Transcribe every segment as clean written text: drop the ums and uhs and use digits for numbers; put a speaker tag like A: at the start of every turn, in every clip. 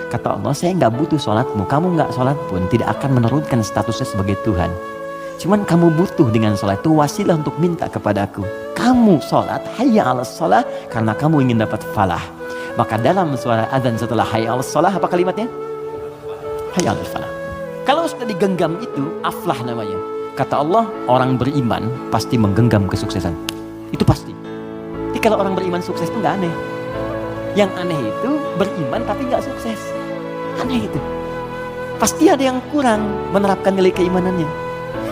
A: Kata Allah, saya nggak butuh sholatmu. Kamu nggak sholat pun tidak akan menurunkan statusnya sebagai Tuhan. Cuman kamu butuh dengan sholat itu wasilah untuk minta kepadaku. Kamu sholat, hayya ala sholah, karena kamu ingin dapat falah. Maka dalam suara azan setelah hayya ala sholah, apa kalimatnya? Hayya ala falah. Kalau sudah digenggam itu, aflah namanya. Kata Allah, orang beriman pasti menggenggam kesuksesan. Itu pasti. Jadi kalau orang beriman sukses itu nggak aneh. Yang aneh itu beriman tapi nggak sukses. Aneh itu. Pasti ada yang kurang menerapkan nilai keimanannya.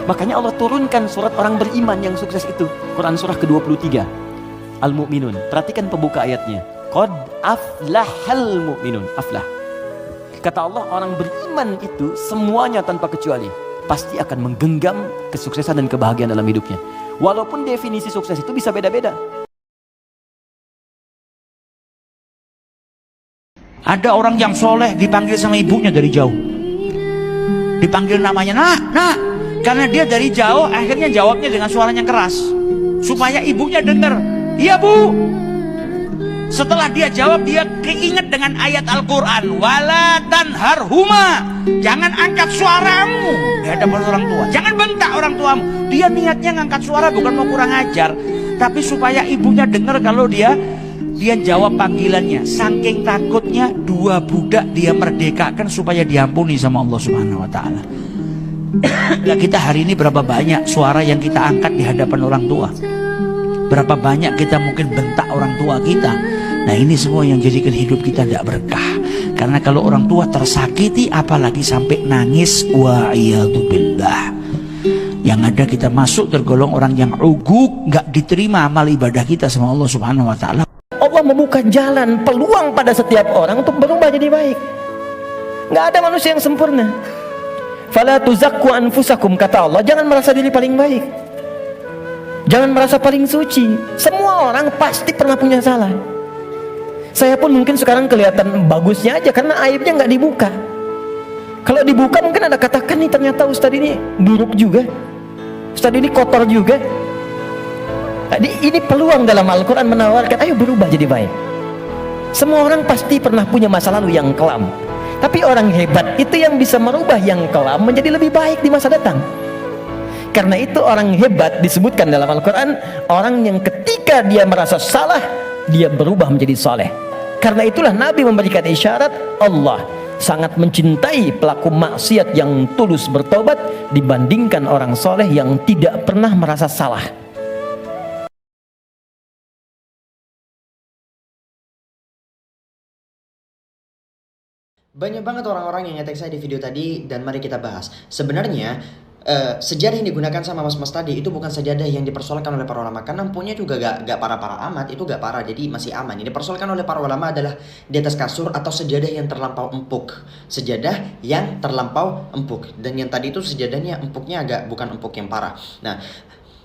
A: Makanya Allah turunkan surat orang beriman yang sukses itu. Quran surah ke-23. Al-Mu'minun. Perhatikan pembuka ayatnya. Qad aflahal mu'minun. Aflah. Kata Allah, orang beriman itu semuanya tanpa kecuali pasti akan menggenggam kesuksesan dan kebahagiaan dalam hidupnya. Walaupun definisi sukses itu bisa beda-beda.
B: Ada orang yang soleh dipanggil sama ibunya dari jauh. Dipanggil namanya, nak. Karena dia dari jauh, akhirnya jawabnya dengan suaranya keras. Supaya ibunya dengar. Iya bu. Setelah dia jawab, dia keinget dengan ayat Al-Quran. Wala tanharhuma. Jangan angkat suaramu di hadapan orang tua. Jangan bentak orang tuamu. Dia niatnya ngangkat suara bukan mau kurang ajar, tapi supaya ibunya dengar kalau dia jawab panggilannya. Saking takutnya, 2 budak dia merdekakan supaya diampuni sama Allah Subhanahu wa taala. Nah, kita hari ini berapa banyak suara yang kita angkat di hadapan orang tua? Berapa banyak kita mungkin bentak orang tua kita? Nah, ini semua yang jadikan hidup kita tidak berkah. Karena kalau orang tua tersakiti, apalagi sampai nangis, wa iyadzubillah. Yang ada kita masuk tergolong orang yang uguk, nggak diterima amal ibadah kita sama Allah Subhanahu wa taala.
A: Allah membuka jalan, peluang pada setiap orang untuk berubah jadi baik. Nggak ada manusia yang sempurna. Fala tuzakku anfusakum, kata Allah, jangan merasa diri paling baik, jangan merasa paling suci. Semua orang pasti pernah punya salah. Saya pun mungkin sekarang kelihatan bagusnya aja karena aibnya nggak dibuka. Kalau dibuka mungkin ada katakan nih, ternyata Ustadz ini buruk juga, Ustadz ini kotor juga. Jadi ini peluang dalam Al-Quran menawarkan, ayo berubah jadi baik. Semua orang pasti pernah punya masa lalu yang kelam, tapi orang hebat itu yang bisa merubah yang kelam menjadi lebih baik di masa datang. Karena itu orang hebat disebutkan dalam Al-Quran, orang yang ketika dia merasa salah, dia berubah menjadi soleh. Karena itulah Nabi memberikan isyarat, Allah sangat mencintai pelaku maksiat yang tulus bertobat dibandingkan orang soleh yang tidak pernah merasa salah.
C: Banyak banget orang-orang yang ngetek saya di video tadi, dan mari kita bahas. Sebenarnya sejadah yang digunakan sama mas-mas tadi itu bukan sejadah yang dipersoalkan oleh para ulama, karena empuknya juga gak parah-parah amat, itu gak parah, jadi masih aman. Yang dipersoalkan oleh para ulama adalah di atas kasur atau sejadah yang terlampau empuk. Sejadah yang terlampau empuk. Dan yang tadi itu sejadahnya empuknya bukan empuk yang parah. Nah,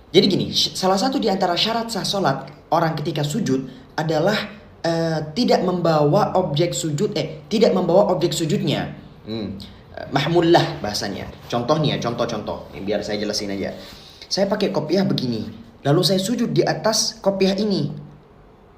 C: jadi gini, salah satu di antara syarat sah sholat orang ketika sujud adalah tidak membawa objek sujudnya. Mahmullah bahasanya. Contohnya, contoh. Biar saya jelasin aja. Saya pakai kopiah begini, lalu saya sujud di atas kopiah ini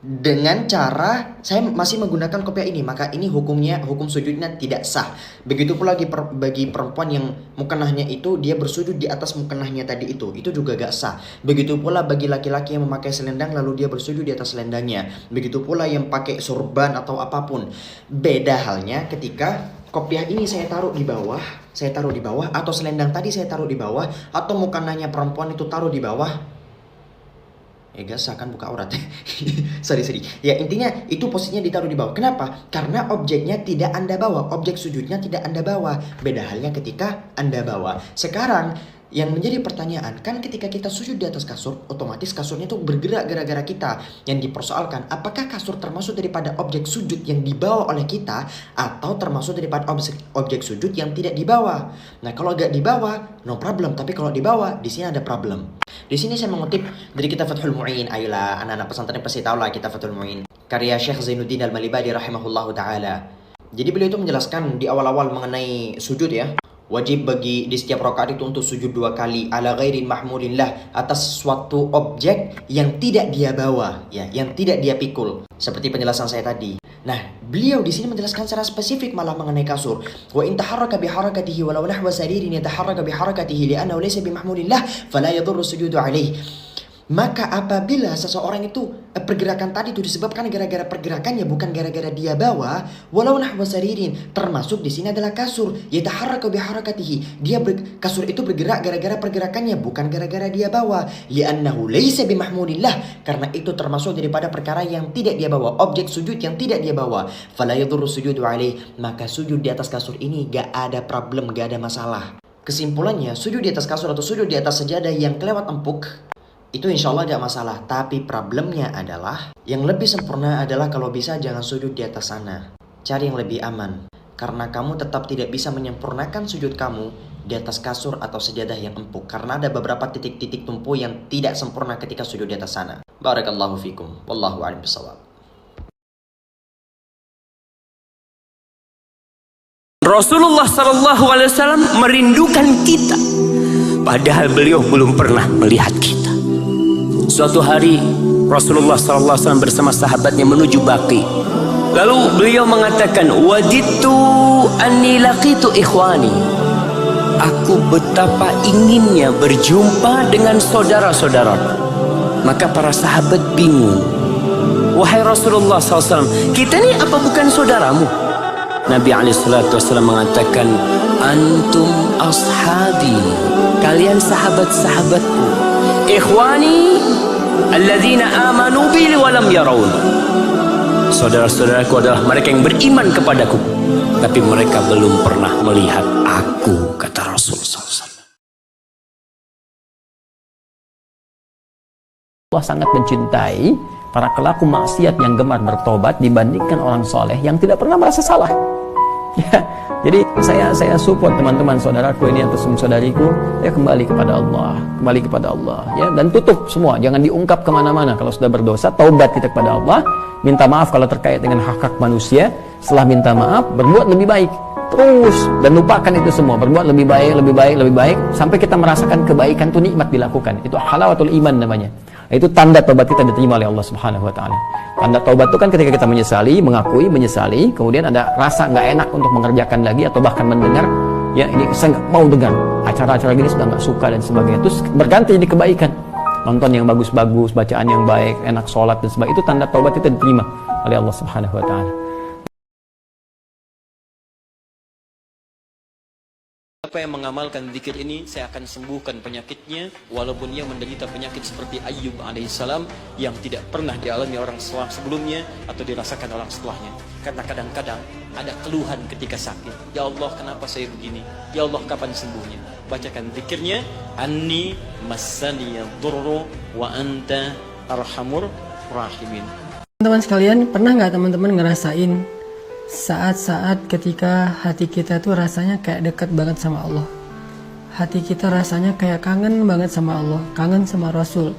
C: dengan cara saya masih menggunakan kopiah ini, maka ini hukum sujudnya tidak sah. Begitu pula bagi perempuan yang mukanahnya itu dia bersujud di atas mukanahnya tadi itu juga gak sah. Begitu pula bagi laki-laki yang memakai selendang lalu dia bersujud di atas selendangnya. Begitu pula yang pakai sorban atau apapun. Beda halnya ketika kopiah ini saya taruh di bawah, atau selendang tadi saya taruh di bawah, atau mukanahnya perempuan itu taruh di bawah. Gak sah kan, buka aurat. sorry. Ya intinya itu posisinya ditaruh di bawah. Kenapa? Karena objeknya tidak Anda bawa, objek sujudnya tidak Anda bawa. Beda halnya ketika Anda bawa. Sekarang yang menjadi pertanyaan, kan ketika kita sujud di atas kasur, otomatis kasurnya itu bergerak gara-gara kita. Yang dipersoalkan, apakah kasur termasuk daripada objek sujud yang dibawa oleh kita, atau termasuk daripada objek sujud yang tidak dibawa? Nah, kalau gak dibawa, no problem. Tapi kalau dibawa, di sini ada problem. Di sini saya mengutip dari kitab Fathul Mu'in. Ayolah, anak-anak pesantren pasti tahu lah kitab Fathul Mu'in, karya Syekh Zainuddin Al-Malibadi rahimahullahu ta'ala. Jadi beliau itu menjelaskan di awal-awal mengenai sujud ya. Wajib bagi di setiap rakaat itu untuk sujud 2 kali ala ghairin mahmulillah, atas suatu objek yang tidak dia bawa ya, yang tidak dia pikul. Seperti penjelasan saya tadi. Nah, beliau di sini menjelaskan secara spesifik malah mengenai kasur. Wa in taharraka bi harakatihi walau nahwa saririn yataharraka bi harakatihi li'annahu laysa bi mahmulillah fala yadhurru sujudu alaih. Maka apabila seseorang itu pergerakan tadi itu disebabkan gara-gara pergerakannya, bukan gara-gara dia bawa, walau nahwa saririn, termasuk di sini adalah kasur, yataharraka bi harakatihi, kasur itu bergerak gara-gara pergerakannya, bukan gara-gara dia bawa, li'annahu laysa bi mahmulillah, karena itu termasuk daripada perkara yang tidak dia bawa, objek sujud yang tidak dia bawa, fala yadhurru sujudu alaih, maka sujud di atas kasur ini gak ada problem, gak ada masalah. Kesimpulannya, sujud di atas kasur atau sujud di atas sejadah yang kelewat empuk itu insya Allah tidak masalah. Tapi problemnya adalah yang lebih sempurna adalah kalau bisa jangan sujud di atas sana. Cari yang lebih aman. Karena kamu tetap tidak bisa menyempurnakan sujud kamu di atas kasur atau sejadah yang empuk. Karena ada beberapa titik-titik tumpu yang tidak sempurna ketika sujud di atas sana. Barakallahu fikum. Wallahu a'lam bishawab.
D: Rasulullah SAW merindukan kita, padahal beliau belum pernah melihat kita. Suatu hari Rasulullah SAW bersama sahabatnya menuju Baqi. Lalu beliau mengatakan, wajidtu anni laqitu ikhwani. Aku betapa inginnya berjumpa dengan saudara-saudaraku. Maka para sahabat bingung. Wahai Rasulullah SAW, kita ini apa bukan saudaramu? Nabi SAW mengatakan, antum ashabi, kalian sahabat-sahabatku. Ikhwani alladzina amanu bi wa lam yarawun. Saudara-saudaraku adalah mereka yang beriman kepadaku, tapi mereka belum pernah melihat aku, kata Rasulullah SAW.
E: Allah sangat mencintai para pelaku maksiat yang gemar bertobat dibandingkan orang soleh yang tidak pernah merasa salah. Ya, jadi saya support teman-teman saudaraku ini atau saudariku, ya kembali kepada Allah, ya, dan tutup semua, jangan diungkap kemana-mana. Kalau sudah berdosa, taubat kita kepada Allah, minta maaf kalau terkait dengan hak-hak manusia. Setelah minta maaf, berbuat lebih baik terus dan lupakan itu semua, berbuat lebih baik sampai kita merasakan kebaikan itu nikmat dilakukan. Itu halawatul iman namanya. Itu tanda taubat kita diterima oleh Allah Subhanahu wa taala. Tanda taubat itu kan ketika kita menyesali, mengakui, menyesali, kemudian ada rasa nggak enak untuk mengerjakan lagi atau bahkan mendengar, ya ini saya nggak mau dengar acara-acara gini, sudah nggak suka dan sebagainya. Terus berganti jadi kebaikan, nonton yang bagus-bagus, bacaan yang baik, enak sholat dan sebagainya. Itu tanda taubat kita diterima oleh Allah Subhanahu wa taala.
F: Siapa yang mengamalkan zikir ini, saya akan sembuhkan penyakitnya, walaupun ia menderita penyakit seperti Ayyub alaihissalam yang tidak pernah dialami orang sebelumnya atau dirasakan orang setelahnya. Karena kadang-kadang ada keluhan ketika sakit. Ya Allah, kenapa saya begini? Ya Allah, kapan sembuhnya? Bacakan zikirnya, anni massaniya dhurru wa anta arhamur rahimin.
G: Teman-teman sekalian, pernah nggak teman-teman ngerasain saat-saat ketika hati kita tuh rasanya kayak dekat banget sama Allah, hati kita rasanya kayak kangen banget sama Allah, kangen sama Rasul,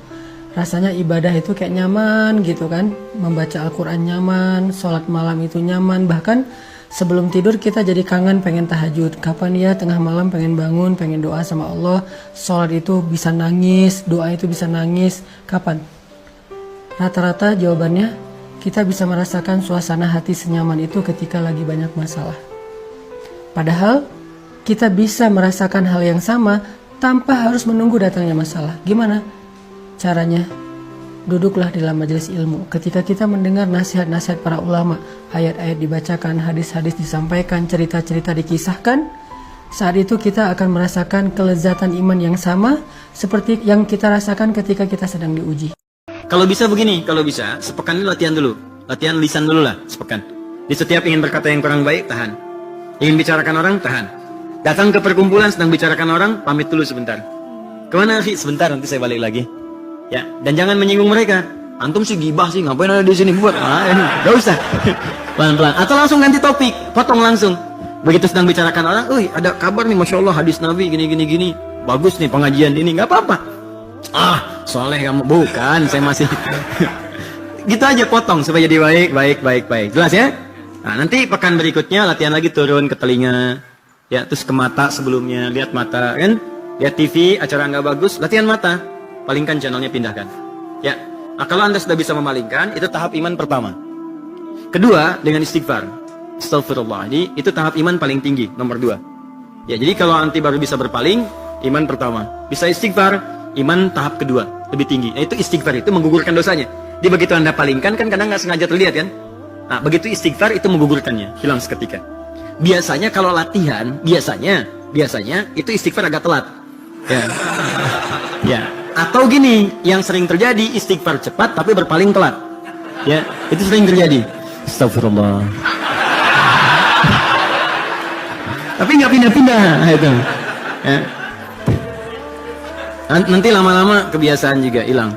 G: rasanya ibadah itu kayak nyaman gitu kan, membaca Al-Quran nyaman, sholat malam itu nyaman, bahkan sebelum tidur kita jadi kangen pengen tahajud, kapan ya tengah malam pengen bangun, pengen doa sama Allah, sholat itu bisa nangis, doa itu bisa nangis, kapan? Rata-rata jawabannya, kita bisa merasakan suasana hati senyaman itu ketika lagi banyak masalah. Padahal kita bisa merasakan hal yang sama tanpa harus menunggu datangnya masalah. Gimana caranya? Duduklah dalam majelis ilmu. Ketika kita mendengar nasihat-nasihat para ulama, ayat-ayat dibacakan, hadis-hadis disampaikan, cerita-cerita dikisahkan, saat itu kita akan merasakan kelezatan iman yang sama seperti yang kita rasakan ketika kita sedang diuji.
D: Kalau bisa begini, kalau bisa sepekan ini latihan dulu, latihan lisan dulu lah sepekan. Di setiap ingin berkata yang kurang baik, tahan. Ingin bicarakan orang, tahan. Datang ke perkumpulan sedang bicarakan orang, pamit dulu sebentar. Kemana sih? Sebentar, nanti saya balik lagi. Ya, dan jangan menyinggung mereka. Antum sih gibah sih, ngapain ada di sini buat? Gak usah. Pelan-pelan. Atau langsung ganti topik, potong langsung. Begitu sedang bicarakan orang, ada kabar nih, masya Allah hadis Nabi gini. Bagus nih pengajian ini, nggak apa-apa. Soleh kamu, bukan, saya masih gitu aja, potong supaya jadi baik. Jelas ya? Nah, nanti pekan berikutnya latihan lagi, turun ke telinga, ya, terus ke mata sebelumnya, lihat mata kan, lihat TV, acara nggak bagus, latihan mata, palingkan channelnya, pindahkan. Ya, nah, kalau Anda sudah bisa memalingkan, itu tahap iman pertama. Kedua, dengan istighfar. Astagfirullah. Jadi itu tahap iman paling tinggi, nomor 2. Ya, jadi kalau nanti baru bisa berpaling, iman pertama. Bisa istighfar, iman tahap kedua, lebih tinggi. Nah, itu istighfar, itu menggugurkan dosanya. Jadi begitu Anda palingkan, kan kadang nggak sengaja terlihat kan? Nah, begitu istighfar itu menggugurkannya, hilang seketika. Biasanya kalau latihan, biasanya itu istighfar agak telat. Ya. Ya. Atau gini, yang sering terjadi istighfar cepat tapi berpaling telat. Ya, itu sering terjadi. Astagfirullah. Tapi nggak pindah-pindah itu. Ya. Nanti lama-lama kebiasaan juga hilang.